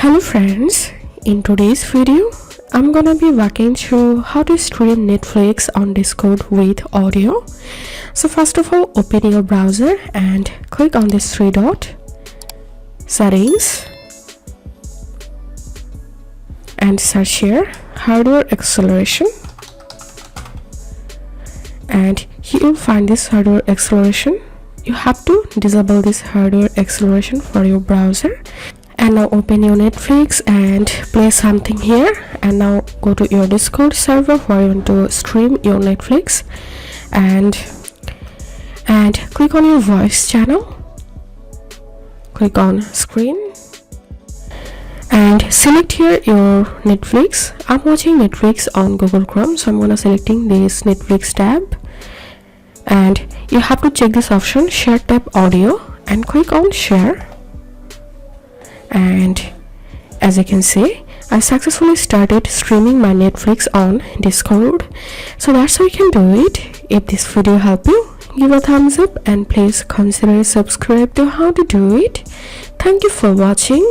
Hello friends, in today's video I'm gonna be walking through how to stream Netflix on Discord with audio. So first of all, open your browser and click on this three dot, settings, and search here hardware acceleration, and here you'll find this hardware acceleration. You have to disable this hardware acceleration for your browser. And now open your Netflix and play something here, and now go to your Discord server where you want to stream your Netflix, and click on your voice channel, click on screen and select here your Netflix. I'm watching Netflix on Google Chrome, so I'm gonna selecting this Netflix tab, and you have to check this option share tab audio and click on share. And as you can see, I successfully started streaming my Netflix on Discord. So that's how you can do it. If this video helped you, give a thumbs up and please consider subscribe to how to do it. Thank you for watching.